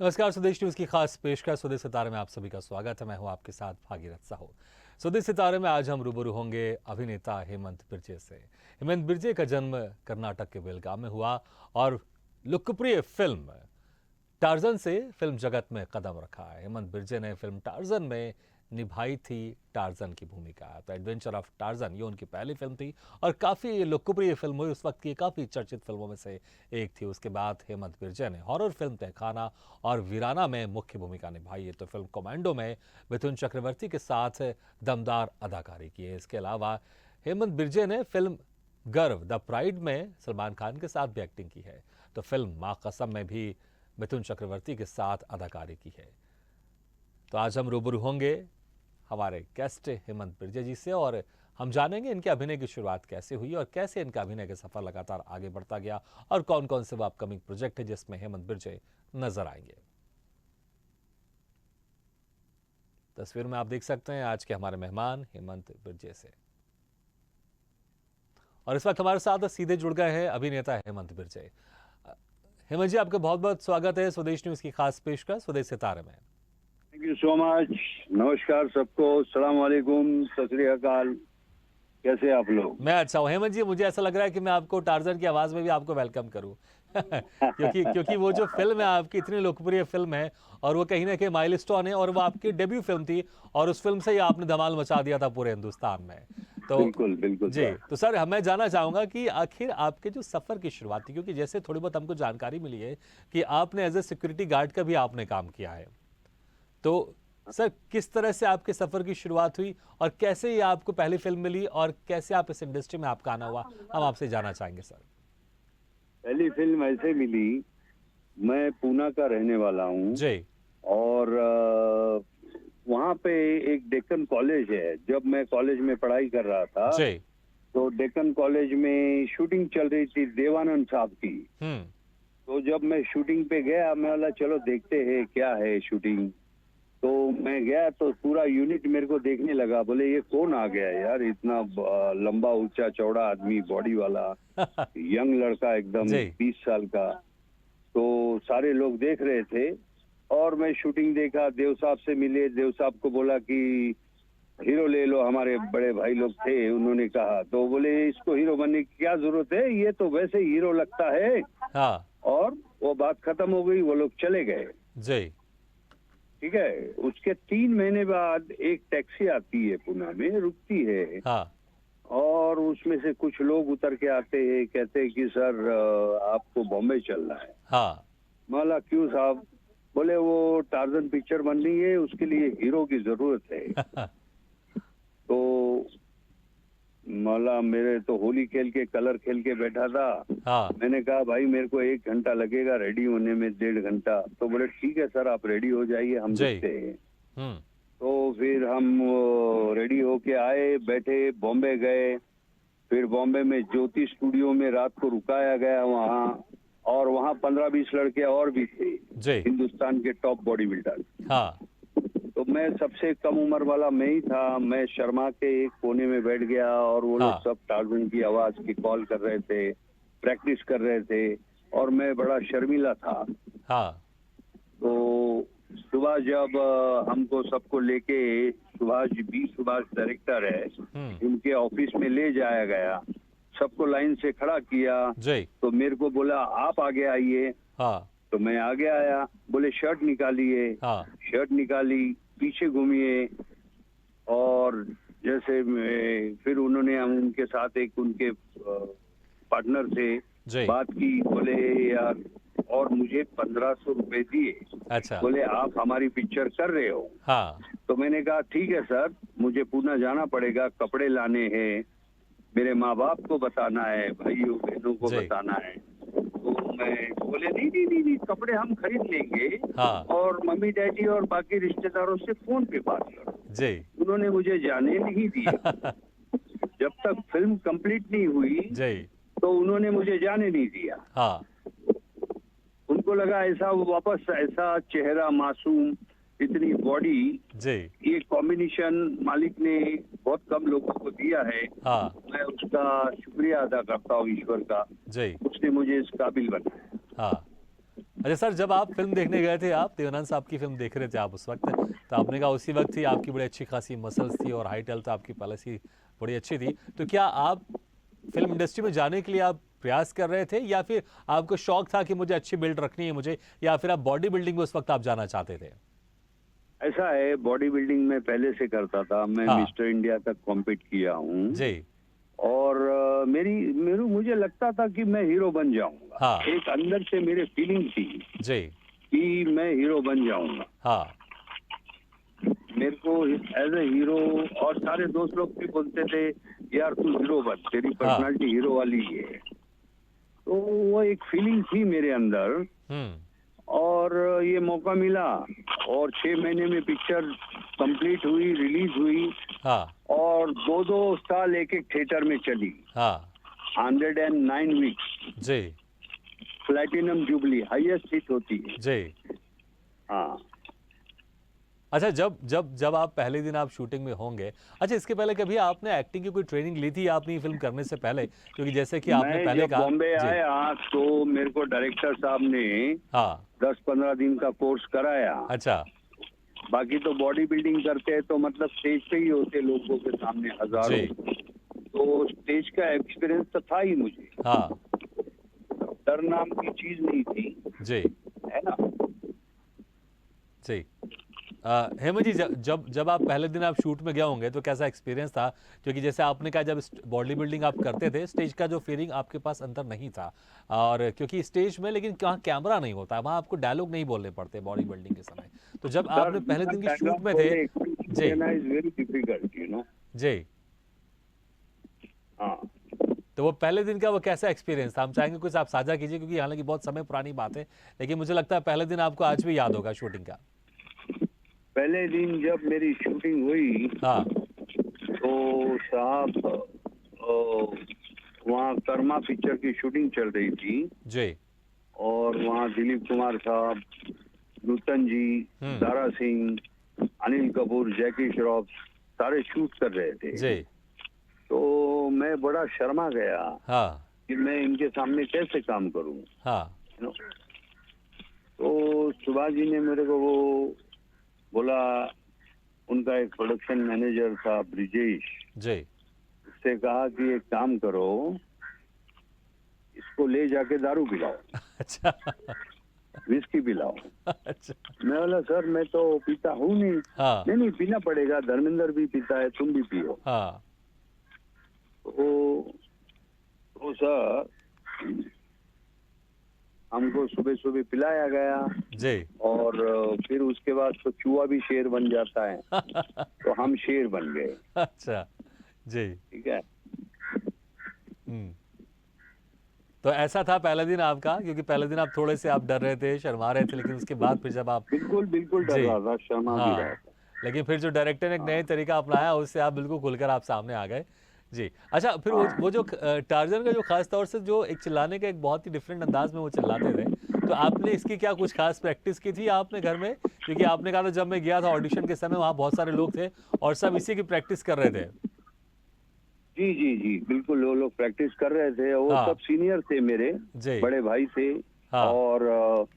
नमस्कार, स्वदेश न्यूज की खास पेशकश स्वदेश सितारे में आप सभी का स्वागत है। मैं हूं आपके साथ भागीरथ साहू। स्वदेश सितारे में आज हम रूबरू होंगे अभिनेता हेमंत बिर्जे से। हेमंत बिर्जे का जन्म कर्नाटक के बेलगाम में हुआ और लोकप्रिय फिल्म टार्जन से फिल्म जगत में कदम रखा है। हेमंत बिर्जे ने फिल्म टार्जन में निभाई थी टार्जन की भूमिका। तो एडवेंचर ऑफ टार्जन ये उनकी पहली फिल्म थी और काफ़ी लोकप्रिय फिल्म हुई, उस वक्त की काफ़ी चर्चित फिल्मों में से एक थी। उसके बाद हेमंत बिर्जे ने हॉरर फिल्म तहखाना और वीराना में मुख्य भूमिका निभाई है। तो फिल्म कमांडो में मिथुन चक्रवर्ती के साथ दमदार अदाकारी की है। इसके अलावा हेमंत बिर्जे ने फिल्म गर्व द प्राइड में सलमान खान के साथ भी एक्टिंग की है। तो फिल्म माँ कसम में भी मिथुन चक्रवर्ती के साथ अदाकारी की है। तो आज हम रूबरू होंगे हमारे गेस्ट हेमंत बिर्जे जी से और हम जानेंगे इनके अभिनय की शुरुआत कैसे हुई और कैसे इनका अभिनय का सफर लगातार आगे बढ़ता गया और कौन कौन से वो अपकमिंग प्रोजेक्ट है जिसमें हेमंत बिर्जे नजर आएंगे। तस्वीर में आप देख सकते हैं आज के हमारे मेहमान हेमंत बिर्जे से। और इस वक्त हमारे साथ सीधे जुड़ गए हैं अभिनेता हेमंत बिर्जे। हेमंत जी, आपका बहुत बहुत स्वागत है स्वदेश न्यूज की खास पेशकश स्वदेश सितारे में। Thank you so much. नमस्कार सबको, सलाम वालेकुम, सत श्री अकाल। कैसे आप लोग? मैं अच्छा हूँ हेमंत जी। मुझे ऐसा लग रहा है कि मैं आपको टार्जन की आवाज में भी आपको वेलकम करूँ क्योंकि वो जो फिल्म है आपकी इतनी लोकप्रिय फिल्म है और वो कहीं ना कहीं माइलस्टोन है और वो आपकी डेब्यू फिल्म थी और उस फिल्म से ही आपने धमाल मचा दिया था पूरे हिंदुस्तान में। तो बिल्कुल बिल्कुल जी, सर। तो सर मैं जानना चाहूंगा कि आखिर आपके जो सफर की शुरुआत थी, क्योंकि जैसे थोड़ी बहुत हमको जानकारी मिली है कि आपने एज ए सिक्योरिटी गार्ड का भी आपने काम किया है। तो सर किस तरह से आपके सफर की शुरुआत हुई और कैसे ये आपको पहली फिल्म मिली और कैसे आप इस इंडस्ट्री में आपका आना हुआ, हम आपसे जानना चाहेंगे सर। पहली फिल्म ऐसे मिली, मैं पूना का रहने वाला हूँ जी और वहाँ पे एक डेक्कन कॉलेज है। जब मैं कॉलेज में पढ़ाई कर रहा था जी। तो डेक्कन कॉलेज में शूटिंग चल रही थी देवानंद साहब की। हम्म। तो जब मैं शूटिंग पे गया, मैं बोला चलो देखते हैं क्या है शूटिंग। तो मैं गया तो पूरा यूनिट मेरे को देखने लगा, बोले ये कौन आ गया यार, इतना लंबा ऊंचा चौड़ा आदमी, बॉडी वाला, यंग लड़का एकदम जी 20 साल का। तो सारे लोग देख रहे थे और मैं शूटिंग देखा, देव साहब से मिले, देव साहब को बोला कि हीरो ले लो, हमारे बड़े भाई लोग थे, उन्होंने कहा। तो बोले इसको हीरो बनने की क्या जरूरत है, ये तो वैसे हीरो लगता है। हाँ और वो बात खत्म हो गई, वो लोग चले गए। जी। ठीक है। उसके 3 महीने बाद एक टैक्सी आती है पुणे में, रुकती है हाँ और उसमें से कुछ लोग उतर के आते हैं, कहते हैं कि सर आपको बॉम्बे चलना है। हाँ माला क्यों साहब? बोले वो टार्जन पिक्चर बन रही है, उसके लिए हीरो की जरूरत है। तो माला मेरे तो होली खेल के, कलर खेल के बैठा था। हाँ मैंने कहा भाई मेरे को 1 घंटा लगेगा रेडी होने में, 1.5 घंटा। तो बोले ठीक है सर, आप रेडी हो जाइए, हम जी। दिखते हैं। हम्म। तो फिर हम रेडी होके आए, बैठे, बॉम्बे गए। फिर बॉम्बे में ज्योति स्टूडियो में रात को रुकाया गया वहाँ। और वहाँ 15-20 लड़के और भी थे, जी। हिंदुस्तान के टॉप बॉडी बिल्डर। हाँ तो मैं सबसे कम उम्र वाला मैं ही था। मैं शर्मा के एक कोने में बैठ गया और वो लोग हाँ सब टार्जन की आवाज की कॉल कर रहे थे, प्रैक्टिस कर रहे थे और मैं बड़ा शर्मीला था। हाँ तो सुभाष जब हमको सबको लेके, सुभाष डायरेक्टर है, उनके ऑफिस में ले जाया गया, सबको लाइन से खड़ा किया। जी। तो मेरे को बोला आप आगे आइए। हाँ तो मैं आगे आया। बोले शर्ट निकालिए। हाँ शर्ट निकाली, पीछे घूमिए। और जैसे फिर उन्होंने हम उनके साथ एक उनके पार्टनर से जी। बात की। बोले यार, और मुझे 1500 रुपए दिए। अच्छा। बोले आप हमारी पिक्चर कर रहे हो। हाँ तो मैंने कहा ठीक है सर, मुझे पूना जाना पड़ेगा, कपड़े लाने हैं, मेरे माँ बाप को बताना है, भाइयों बहनों को जी। बताना है। तो मैं बोले नहीं नहीं नहीं नहीं, कपड़े हम खरीद लेंगे हाँ और मम्मी डैडी और बाकी रिश्तेदारों से फोन पे बात करो। जी। उन्होंने मुझे जाने नहीं दिया। जब तक फिल्म कंप्लीट नहीं हुई जी। तो उन्होंने मुझे जाने नहीं दिया। हाँ उनको लगा ऐसा वापस ऐसा चेहरा मासूम, इतनी बॉडी, जी। ये कॉम्बिनेशन मालिक ने बहुत कम लोगों को दिया है। हाँ मैं उसका शुक्रिया अदा करता हूँ ईश्वर का, जी। उसने मुझे इस काबिल बनाया। हाँ अच्छा सर, जब आप फिल्म देखने गए थे, आप देवानंद साहब की फिल्म देख रहे थे आप उस वक्त, तो आपने कहा उसी वक्त ही आपकी बड़ी अच्छी खासी मसल्स थी और हाइट तो आपकी पहले से ही बड़ी अच्छी थी, तो क्या आप फिल्म इंडस्ट्री में जाने के लिए आप प्रयास कर रहे थे, या फिर आपको शौक था कि मुझे अच्छी बिल्ड रखनी है मुझे, या फिर आप बॉडी बिल्डिंग में उस वक्त आप जाना चाहते थे? ऐसा है, बॉडी बिल्डिंग में पहले से करता था, मैं हाँ। मिस्टर इंडिया तक कॉम्पीट किया हूँ। जी। और मुझे लगता था कि मैं हीरो बन जाऊंगा। हाँ। एक अंदर से मेरी फीलिंग थी जी। कि मैं हीरो बन जाऊंगा। हाँ। मेरे को एज ए हीरो, और सारे दोस्त लोग भी बोलते थे यार तू हीरो बन, तेरी पर्सनालिटी हीरो वाली है। तो वो एक फीलिंग थी मेरे अंदर, और ये मौका मिला, और 6 महीने में पिक्चर कंप्लीट हुई, रिलीज हुई, हाँ। और 2-2 साल एक थिएटर में चली। हाँ। 109 वीक्स जी। प्लैटिनम जुबली हाईएस्ट हिट होती है। जी। हाँ। अच्छा, जब जब जब आप पहले दिन आप शूटिंग में होंगे, अच्छा इसके पहले कभी आपने एक्टिंग की कोई ट्रेनिंग ली थी आपने ये फिल्म करने से पहले? क्योंकि जैसे कि आपने मैं पहले जब कहा। बॉम्बे जी। आया तो मेरे को डायरेक्टर साहब ने हाँ। 10-15 दिन का कोर्स कराया। अच्छा। बाकी तो बॉडी बिल्डिंग करते हैं तो मतलब स्टेज पे ही होते लोगों के सामने हजारों, जी। तो स्टेज का एक्सपीरियंस तो था ही मुझे। हाँ। डर नाम की चीज नहीं थी, जी। है ना। जी। हेमंत जी, जब जब आप पहले दिन आप शूट में गए होंगे तो कैसा एक्सपीरियंस था? क्योंकि जैसे आपने कहा, जब बॉडी बिल्डिंग आप करते थे, स्टेज का जो फीलिंग आपके पास अंदर नहीं था, और क्योंकि स्टेज में लेकिन वहाँ कैमरा नहीं होता, वहाँ आपको डायलॉग नहीं बोलने पड़ते बॉडी बिल्डिंग के समय, तो जब सर आपने पहले दिन की शूट डायलॉग में थे। बोले जी। देना is very difficult, you know. जी। हाँ। तो वो पहले दिन का वो कैसा एक्सपीरियंस था, हम चाहेंगे कुछ आप साझा कीजिए, क्योंकि हालांकि बहुत समय पुरानी बात है, लेकिन मुझे लगता है पहले दिन आपको आज भी याद होगा शूटिंग का। पहले दिन जब मेरी शूटिंग हुई हाँ। तो साहब, वहाँ कर्मा पिक्चर की शूटिंग चल रही थी, जी। और वहाँ दिलीप कुमार साहब, नूतन जी, दारा सिंह, अनिल कपूर, जैकी श्रॉफ सारे शूट कर रहे थे। जी। तो मैं बड़ा शर्मा गया हाँ। कि मैं इनके सामने कैसे काम करूं, हाँ। you know? तो सुभाष जी ने मेरे को वो बोला, उनका एक प्रोडक्शन मैनेजर था ब्रिजेश, जी। उससे कहा कि एक काम करो, इसको ले जाके दारू पिलाओ, अच्छा। विस्की पिलाओ। अच्छा। मैं बोला सर मैं तो पीता हूँ नहीं। हाँ। नहीं नहीं, पीना पड़ेगा, धर्मेंद्र भी पीता है, तुम भी पियो। हाँ। तो सर हमको सुबह सुबह पिलाया गया, जी। और फिर उसके बाद तो चूहा भी शेर बन जाता है, तो हम शेर बन गए। अच्छा। जी। ठीक है। तो ऐसा था पहला दिन आपका, क्योंकि पहले दिन आप थोड़े से आप डर रहे थे, शर्मा रहे थे, लेकिन उसके बाद फिर जब आप। बिल्कुल बिल्कुल डर जी। रहा था, शर्मा भी रहा हाँ। था। लेकिन फिर जो डायरेक्टर ने एक नए तरीका अपनाया, उससे आप बिल्कुल खुलकर आप सामने आ गए। जी। अच्छा, फिर वो जो टार्जन का जो खास तौर से जो एक चिल्लाने का एक बहुत ही डिफरेंट अंदाज में वो चिल्लाते थे, तो आपने इसकी क्या कुछ खास प्रैक्टिस की थी आपने घर में? क्योंकि आपने कहा था जब मैं गया था ऑडिशन के समय, वहाँ बहुत सारे लोग थे और सब इसी की प्रैक्टिस कर रहे थे। जी जी जी, बिल्कुल वो लोग प्रैक्टिस कर रहे थे, वो हाँ। सब सीनियर थे मेरे, जी। बड़े भाई थे। हाँ। और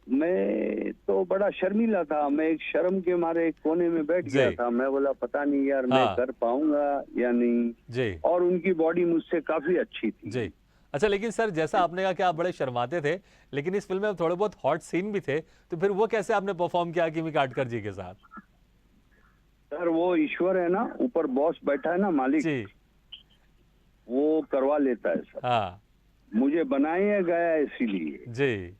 मैं तो बड़ा शर्मीला था, मैं एक शर्म के मारे एक कोने में बैठ जी। गया था। मैं बोला पता नहीं यार मैं हाँ। कर पाऊंगा या नहीं। जी। और उनकी बॉडी मुझसे काफी अच्छी थी। जी। अच्छा, लेकिन सर जैसा आपने कहा कि आप बड़े शर्माते थे, लेकिन इस फिल्म में थोड़े बहुत हॉट सीन भी थे, तो फिर वो कैसे आपने परफॉर्म किया किमी काटकर जी के साथ? सर वो ईश्वर है ना, ऊपर बॉस बैठा है ना, मालिक, जी। वो करवा लेता है सब। हाँ। मुझे बनाया गया इसीलिए, जी।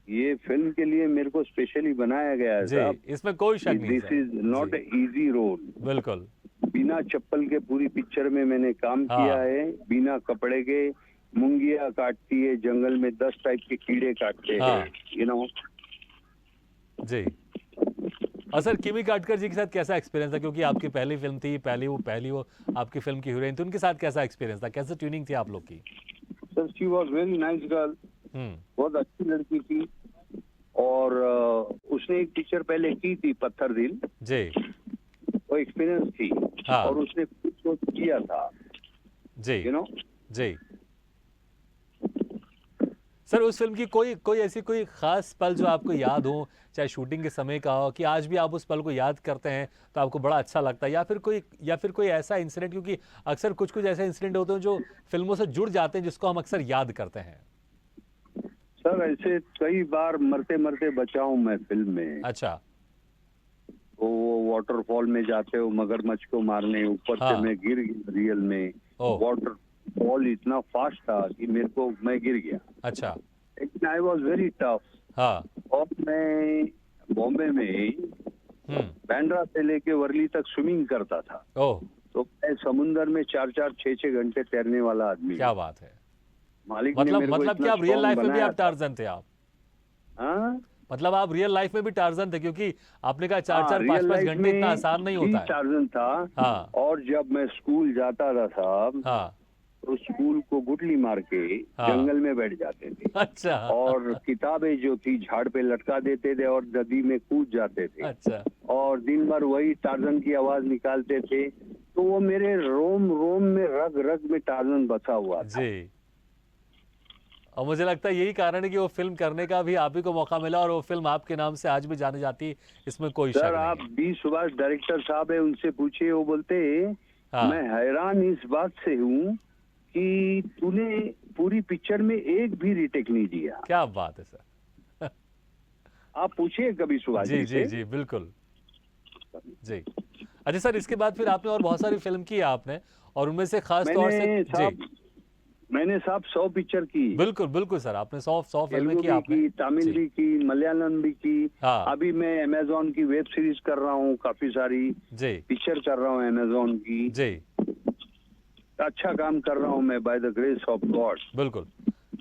ये फिल्म के लिए मेरे को स्पेशली बनाया गया है जी, साहब। इसमें कोई शक नहीं this sir. Is not ji. A easy role. बिल्कुल। बिना चप्पल के पूरी पिक्चर में मैंने काम किया हाँ। है, बिना कपड़े के। मुंगिया काटती है जंगल में, 10 टाइप के कीड़े काटते हाँ। हैं, यू नो। जी। और सर किमी काटकर जी के साथ कैसा एक्सपीरियंस था? क्योंकि आपकी पहली फिल्म थी, पहली वो आपकी फिल्म की हीरोइन थी, उनके साथ कैसा एक्सपीरियंस था, कैसे ट्यूनिंग थी आप लोग की? Sir she was very nice girl, बहुत अच्छी लड़की थी। और उसने एक पिक्चर पहले की थी, पत्थर दिल, जी। वो एक्सपीरियंस थी। हाँ। और उसने कुछ तो किया था, जी। You know. जी। सर उस फिल्म की कोई कोई ऐसी कोई खास पल जो आपको याद हो, चाहे शूटिंग के समय का हो, कि आज भी आप उस पल को याद करते हैं तो आपको बड़ा अच्छा लगता है, या फिर कोई ऐसा इंसिडेंट, क्योंकि अक्सर कुछ कुछ ऐसे इंसिडेंट होते हैं जो फिल्मों से जुड़ जाते हैं जिसको हम अक्सर याद करते हैं। सर ऐसे कई बार मरते मरते बचा हूं मैं फिल्म में। अच्छा। तो वो वाटरफॉल में जाते हो मगरमच्छ को मारने, ऊपर से हाँ। मैं गिर गया रियल में। ओह। वाटरफॉल इतना फास्ट था कि मैं गिर गया। अच्छा। लेकिन आई वॉज वेरी टफ। हाँ। और मैं बॉम्बे में हम्म। बांद्रा से लेके वर्ली तक स्विमिंग करता था। ओह। तो मैं समुंदर में 4-4 6-6 घंटे तैरने वाला आदमी क्या हूँ। बात है। मालिक ने मतलब मेरे को मतलब इतना क्या आप रियल स्ट्रॉन्ग लाइफ में भी बनाया आप था। टार्जन थे आप? हाँ मतलब आप रियल लाइफ में भी टार्जन थे, क्योंकि आपने कहा 4-4 रियल 5-5 लाइफ घंटे इतना में आसान नहीं भी होता है। टार्जन था। हाँ। और जब मैं स्कूल जाता था साहब, हाँ। तो स्कूल को गुटली मार के हाँ। जंगल में बैठ जाते थे। अच्छा। और किताबें जो थी झाड़ पे लटका देते थे और नदी में कूद जाते थे। अच्छा। और दिन भर वही टार्जन की आवाज निकालते थे। तो वो मेरे रोम रोम में रग रग में टार्जन बसा हुआ था। जी। और मुझे लगता है यही कारण है कि वो फिल्म करने का भी आप ही को मौका मिला और वो फिल्म आपके नाम से आज भी जानी जाती है, इसमें कोई शक सर नहीं आप है। बी सुभाष डायरेक्टर साहब है, उनसे पूछिए। वो बोलते हाँ। मैं हैरान इस बात से हूँ कि तूने पूरी पिक्चर में एक भी रीटेक नहीं दिया। क्या बात है सर। आप पूछिए कभी सुभाष जी जी जी से। जी बिल्कुल। जी। अच्छा सर, इसके बाद फिर आपने और बहुत सारी फिल्म की है आपने, और उनमें से खास तौर से जी मैंने साहब 100 पिक्चर की। बिल्कुल बिल्कुल सर, आपने 100 फिल्में तेलुगु की भी आपने। की, तमिल जी। भी की, मलयालम भी की। हाँ। अभी मैं अमेजोन की वेब सीरीज कर रहा हूँ, काफी सारी जी पिक्चर कर रहा हूँ अमेजोन की। जी अच्छा काम कर रहा हूँ मैं, by the grace of God. बिल्कुल।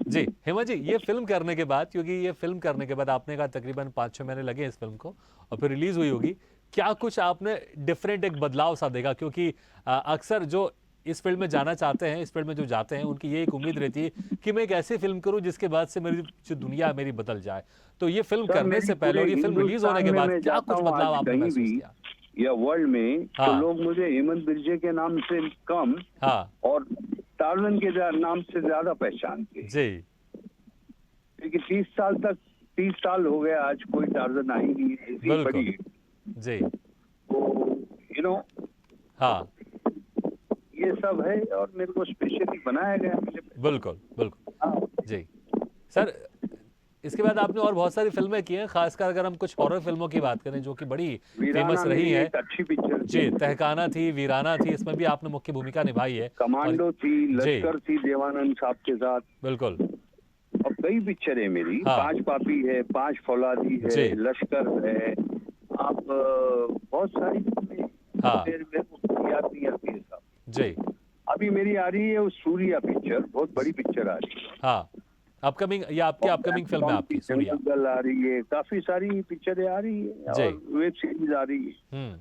जी हेमा जी, ये फिल्म करने के बाद, क्योंकि ये फिल्म करने के बाद आपने कहा तकरीबन 5-6 महीने लगे इस फिल्म को और फिर रिलीज हुई होगी, क्या कुछ आपने डिफरेंट एक बदलाव सा देखा? क्योंकि अक्सर जो इस फील्ड में जाना चाहते हैं, इस फील्ड में जो जाते हैं, उनकी ये एक उम्मीद रहती है कि मैं एक ऐसी फिल्म करूं जिसके बाद से मेरी जो दुनिया मेरी बदल जाए। तो ये फिल्म सर करने मेरी से पहले पूरे और ये फिल्म रिलीज होने हिंदुस्तान के में बाद मैं क्या जाता कुछ हूँ बदलाव आज आपने कहीं महसूस भी किया? या वर्ल्ड में, तो हाँ। लोग मुझे हेमंत बिरजे के नाम से कम हाँ। और टार्जन के नाम से ज्यादा पहचानते हैं। जी क्योंकि 30 साल हो गया आज, कोई टार्जन आई नहीं है ऐसी बिल्कुल। बड़ी। जी। तो हाँ ये सब है और मेरे को स्पेशली बनाया गया मेरे पे। बिल्कुल बिल्कुल। हाँ। जी सर, इसके बाद आपने और बहुत सारी फिल्में की हैं, खासकर अगर हम कुछ हॉरर फिल्मों की बात करें जो कि बड़ी वीराना फेमस रही मेरी हैं। एक अच्छी पिक्चर जी, थी। तहखाना थी, वीराना थी, इसमें भी आपने मुख्य भूमिका निभाई है। और कमांडो थी, जी लश्कर थी देवानंद साहब के साथ। बिल्कुल। और कई पिक्चर है मेरी, हाँ। 5 पापी है, 5 फौलादी जी। है, लश्कर है। आप बहुत सारी फिल्में हाँ। मेरे को याद नहीं आती है साहब। जी अभी मेरी आ रही है वो सूर्या पिक्चर, बहुत बड़ी पिक्चर आ रही है। हाँ। अपकमिंग, या आपकी अपकमिंग फिल्म है आपकी सूर्या? जंगल आ रही है, काफी सारी पिक्चरें आ रही है जी। और वेब सीरीज आ रही है।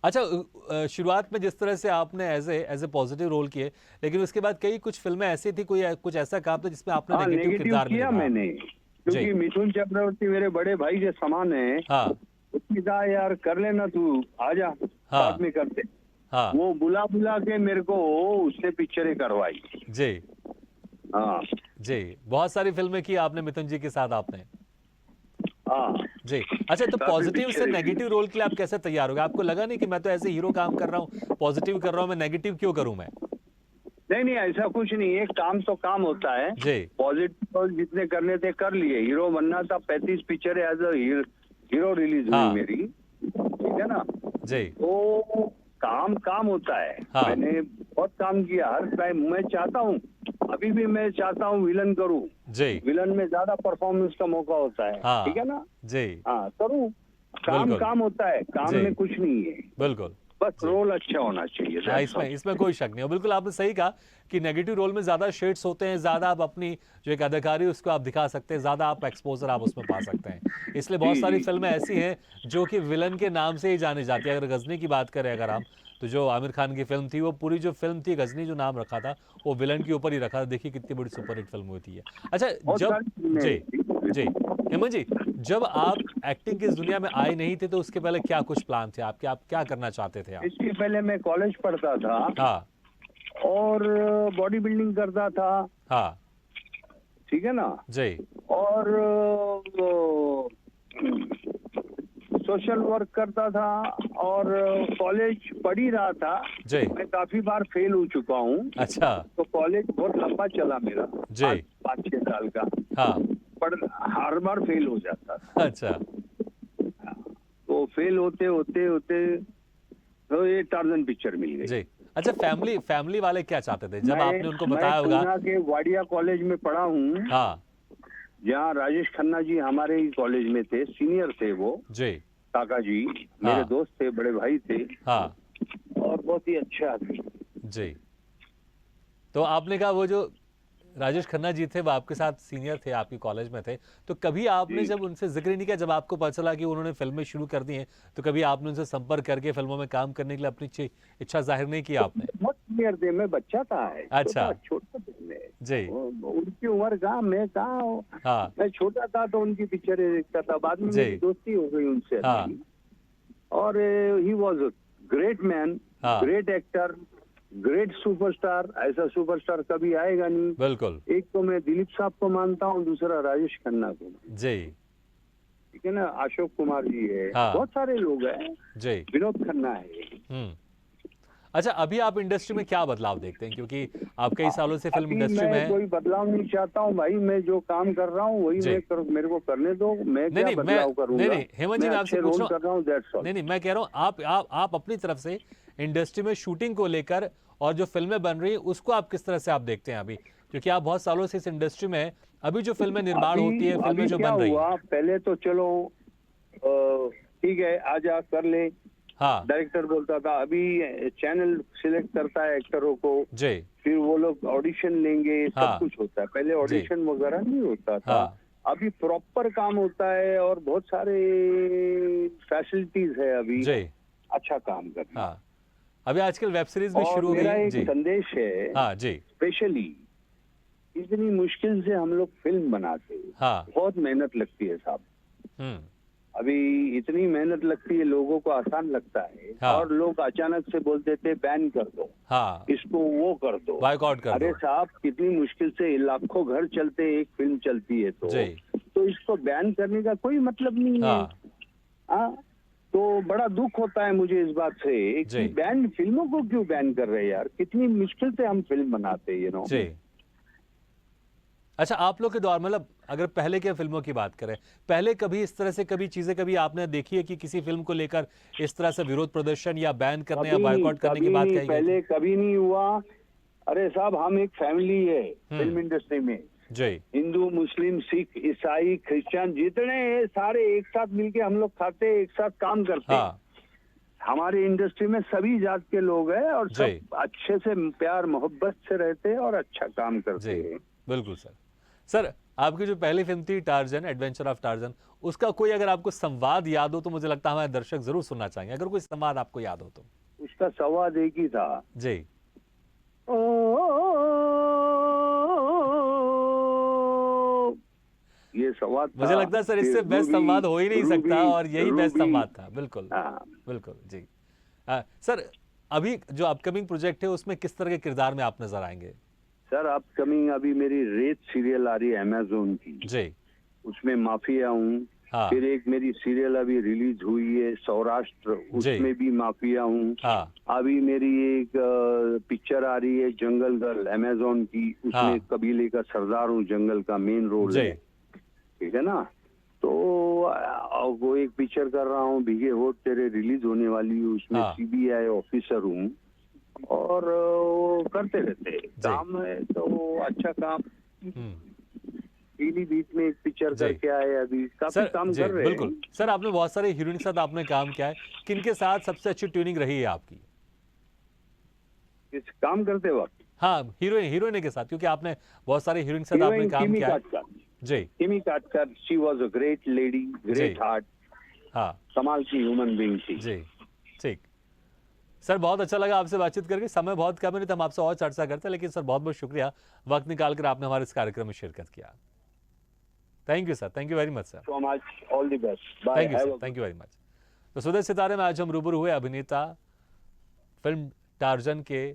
अच्छा, शुरुआत में जिस तरह से आपने एज ए पॉजिटिव रोल किए, लेकिन उसके बाद कई कुछ फिल्में ऐसी थी, कोई कुछ ऐसा काम था जिसमें आपने हाँ, नेगेटिव नेगेटिव किरदार में किया निभाया? मैंने, क्योंकि जी। मिथुन चक्रवर्ती मेरे बड़े भाई के समान है। हाँ। उसकी कहा यार कर लेना, तू आजा हाँ। साथ में करते। हाँ। वो बुला बुला के मेरे को उससे पिक्चरें करवाई। जी हाँ जी, बहुत सारी फिल्में की आपने मिथुन जी के साथ आपने। हाँ। जी। अच्छा, तो काफी पॉजिटिव से पिक्चरें की। नेगेटिव रोल के लिए आप कैसे तैयार हो गए? आपको लगा नहीं कि मैं तो ऐसे हीरो काम कर रहा हूँ, पॉजिटिव कर रहा हूँ, मैं नेगेटिव क्यों करूँ मैं? नहीं नहीं, ऐसा कुछ नहीं है, काम तो काम होता है। जी। पॉजिटिव जितने करने थे कर लिए। हीरो बनना था, 35 पिक्चरें एज अ हीरो रिलीज हुई हाँ। मेरी, ठीक है ना। जी। तो काम काम होता है। हाँ। मैंने बहुत काम किया हर टाइम। मैं चाहता हूँ, अभी भी मैं चाहता हूँ विलन करूँ। जी विलन में ज्यादा परफॉर्मेंस का मौका होता है, हाँ। ठीक है ना। जी हाँ करूँ, काम बिल्कुल। काम होता है, काम जी। में कुछ नहीं है, बिल्कुल। बस जी। रोल अच्छा होना चाहिए। हाँ, that's all। इसमें कोई शक नहीं है। बिल्कुल आपने सही कहा कि नेगेटिव रोल में ज्यादा शेड्स होते हैं, ज्यादा आप अपनी जो एक अदाकारी उसको आप दिखा सकते हैं, ज्यादा आप एक्सपोजर आप उसमें पा सकते हैं। इसलिए बहुत जी सारी जी। फिल्में ऐसी हैं जो कि विलन के नाम से ही जानी जाती है। अगर गजनी की बात करें अगर हम, तो जो आमिर खान की फिल्म थी, वो पूरी जो फिल्म थी गजनी, जो नाम रखा था वो विलन के ऊपर ही रखा था। देखिए कितनी बड़ी सुपरहिट फिल्म हुई थी। अच्छा, बहुत जब सारी फिल्में जी थी। जी हेमंत जी, जब आप एक्टिंग की इस दुनिया में आए नहीं थे तो उसके पहले क्या कुछ प्लान थे आपके? आप क्या करना चाहते थे आप? इसके पहले मैं कॉलेज पढ़ता था हाँ। और बॉडी बिल्डिंग करता था। हाँ। ठीक है ना। जी और सोशल वर्क करता था और कॉलेज पढ़ ही रहा था। जी। मैं काफी बार फेल हो चुका हूँ, अच्छा। तो कॉलेज बहुत लंबा चला मेरा, जी। 5-6 साल का। हाँ। पर हर बार फेल हो जाता था। अच्छा। तो फेल होते होते होते तो ये टार्जन पिक्चर मिल गई। जी। अच्छा, फैमिली फैमिली वाले क्या चाहते थे जब आपने उनको मैं बताया होगा? पूना के वाडिया कॉलेज में पढ़ा हूँ, हाँ। जहाँ राजेश खन्ना जी हमारे ही कॉलेज में थे, सीनियर थे वो। जी। काका जी मेरे हाँ। दोस्त थे, बड़े भाई थे हाँ। और बहुत ही अच्छे आदमी। जी। तो आपने कहा वो जो राजेश खन्ना जी थे वो आपके साथ सीनियर थे, आपके कॉलेज में थे, तो कभी आपने जी जब उनसे जिक्र ही नहीं किया, जब आपको पता चला कि उन्होंने फिल्में शुरू कर दी हैं, तो कभी आपने उनसे संपर्क करके फिल्मों में काम करने के लिए अपनी इच्छा जाहिर नहीं की आपने? बहुत सीनियर थे, मैं बच्चा था, अच्छा। छोटा छोटा था मैं। जी। उनकी उम्र कहाँ, मैं कहाँ। हाँ। मैं छोटा था तो उनकी पिक्चरें देखता था, बाद में जी। मेरी दोस्ती हो गई उनसे हाँ। अच्छी। और he was a great man, हाँ। Great actor, great superstar. ऐसा सुपरस्टार कभी आएगा नहीं। बिल्कुल। एक तो मैं दिलीप साहब को मानता हूँ, दूसरा राजेश खन्ना को। जी। ठीक है ना, अशोक कुमार जी है, हाँ। बहुत सारे लोग हैं, जी। विनोद खन्ना है। हम्म। अच्छा, अभी आप इंडस्ट्री में क्या बदलाव देखते हैं, क्योंकि आप कई सालों से फिल्म अभी इंडस्ट्री में मैं हैं? कोई बदलाव नहीं चाहता हूँ भाई, मैं जो काम कर रहा हूँ वही जी। मैं मेरे को करने दो। मैं नहीं क्या नहीं, बदलाव नहीं करूंगा? नहीं, हेमंत जी मैं मैं आपसे अच्छे पूछ रोल रहा कर रहा हूँ, दैट्स हूँ, ऑल। नहीं मैं कह रहा हूँ आप अपनी तरफ से इंडस्ट्री में शूटिंग को लेकर और जो फिल्में बन रही हैं उसको आप किस तरह से आप देखते हैं अभी, क्योंकि आप बहुत सालों से इस इंडस्ट्री में हैं, अभी जो फिल्में निर्माण होती है, फिल्में अभी जो क्या बन रही हुआ, हैं? पहले तो चलो ठीक है, आजा कर ले, हाँ। डायरेक्टर बोलता था। अभी चैनल सिलेक्ट करता है एक्टरों को, जी। फिर वो लोग ऑडिशन लेंगे, सब हाँ। कुछ होता है। पहले जी। ऑडिशन वगैरह नहीं होता था, हाँ। अभी प्रॉपर काम होता है और बहुत सारे फैसिलिटीज है अभी। जी। अच्छा काम करना। हाँ। अभी आजकल वेब सीरीज भी और शुरू हो गई मेरा है। एक जी। संदेश है, हाँ। जी। स्पेशली इतनी मुश्किल से हम लोग फिल्म बनाते हैं, हाँ। बहुत मेहनत लगती है साहब। हम्म। अभी इतनी मेहनत लगती है, लोगों को आसान लगता है, हाँ। और लोग अचानक से बोल देते बैन कर दो, हाँ। इसको वो कर दो, बॉयकॉट कर अरे दो। साहब कितनी मुश्किल से लाखों घर चलते हैं, एक फिल्म चलती है जी। तो इसको बैन करने का कोई मतलब नहीं है। हाँ। हाँ, तो बड़ा दुख होता है मुझे इस बात से जी। कि बैन फिल्मों को क्यों बैन कर रहे हैं यार, कितनी मुश्किल से हम फिल्म बनाते हैं, जी। अच्छा, आप लोग के दौर मतलब अगर पहले के फिल्मों की बात करें, पहले कभी इस तरह से कभी चीजें कभी आपने देखी है कि किसी फिल्म को लेकर इस तरह से विरोध प्रदर्शन या बैन करने या बॉयकॉट करने की बात कही गई? पहले कभी नहीं हुआ। अरे साहब, हम एक फैमिली है फिल्म इंडस्ट्री में, जी। हिंदू, मुस्लिम, सिख, ईसाई, क्रिश्चियन, जितने हैं सारे एक साथ मिलके हम लोग खाते हैं, एक साथ काम करते हैं। हाँ। हमारी इंडस्ट्री में सभी जात के लोग हैं और जी। सब अच्छे से प्यार मोहब्बत से रहते हैं और अच्छा काम करते जी। हैं। बिल्कुल सर। सर, आपकी जो पहली फिल्म थी टार्जन, एडवेंचर ऑफ टार्जन, उसका कोई अगर आपको संवाद याद हो तो मुझे लगता है हमारे दर्शक जरूर सुनना चाहेंगे, अगर कोई संवाद आपको याद हो तो। उसका संवाद एक ही था, जी। ओ, ये संवाद था। मुझे लगता है सर इससे फिर बेस्ट संवाद हो ही नहीं सकता, और यही बेस्ट रूबी। संवाद था। बिल्कुल। हाँ, बिल्कुल। जी। सर, अभी जो अपकमिंग प्रोजेक्ट है उसमें किस तरह के किरदार में आप नजर आएंगे? सर अपकमिंग अभी मेरी रेत सीरियल आ रही है अमेज़न की, जी। उसमें माफिया हूँ। हाँ। फिर एक मेरी सीरियल अभी रिलीज हुई है सौराष्ट्र, उसमें भी माफिया हूँ। हाँ। अभी मेरी एक पिक्चर आ रही है जंगल गर्ल अमेज़न की, उसमें हाँ। कबीले का सरदार हूँ, जंगल का मेन रोल जी। है, ठीक है ना। तो वो एक पिक्चर कर रहा हूँ भीगे होठ तेरे, रिलीज होने वाली है, उसमें हाँ। सीबीआई ऑफिसर हूँ और करते रहते हैं काम है तो अच्छा काम। पीलीभीत में एक पिक्चर जी। करके आए, अभी काफी सर काम जी कर रहे बिल्कुल। हैं। सर, आपने बहुत सारे हीरोइन के साथ आपने काम किया है, किनके साथ सबसे अच्छी ट्यूनिंग रही है आपकी? इस काम करते वक्त हाँ, हीरोइन के साथ, क्योंकि आपने बहुत सारे हीरोइन के साथ आपने हीरोइन काम किमी किया है। काटकर, जी। किमी काटकर, she was a great lady, great heart, हाँ। कमाल की ह्यूमन बीइंग थी। जी। ठीक। सर, बहुत अच्छा लगा आपसे बातचीत करके, समय बहुत कम है, नहीं तो हम आपसे और चर्चा करते हैं, लेकिन सर बहुत बहुत शुक्रिया वक्त निकालकर आपने हमारे इस कार्यक्रम में शिरकत किया। Thank you sir, thank you very much sir. So much, all the best, bye, thank you sir, thank you very much. तो सुदय सितारे में आज हम रूबरू हुए अभिनेता फिल्म टार्जन के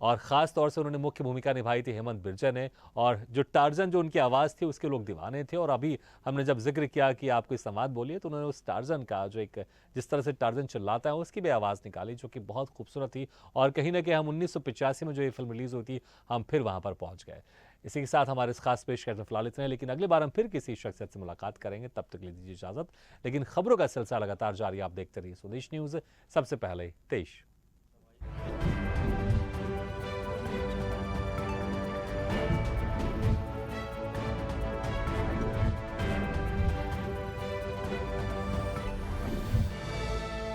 और ख़ास तौर से उन्होंने मुख्य भूमिका निभाई थी हेमंत बिर्जे ने। और जो टार्जन जो उनकी आवाज़ थी उसके लोग दीवाने थे। और अभी हमने जब जिक्र किया कि आप कोई संवाद बोलिए तो उन्होंने उस टार्जन का जो एक जिस तरह से टार्जन चिल्लाता है उसकी भी आवाज़ निकाली जो कि बहुत खूबसूरत थी। और कहीं ना कहीं हम 1985 में जो ये फिल्म रिलीज़ हुई थी हम फिर वहाँ पर पहुँच गए। इसी के साथ हमारे इस खास पेशकश में फिलहाल इतने, लेकिन अगली बार हम फिर किसी शख्सियत से मुलाकात करेंगे। तब तक ले दीजिए इजाज़त। लेकिन खबरों का सिलसिला लगातार जारी, आप देखते रहिए स्वदेश न्यूज़। सबसे पहले देश।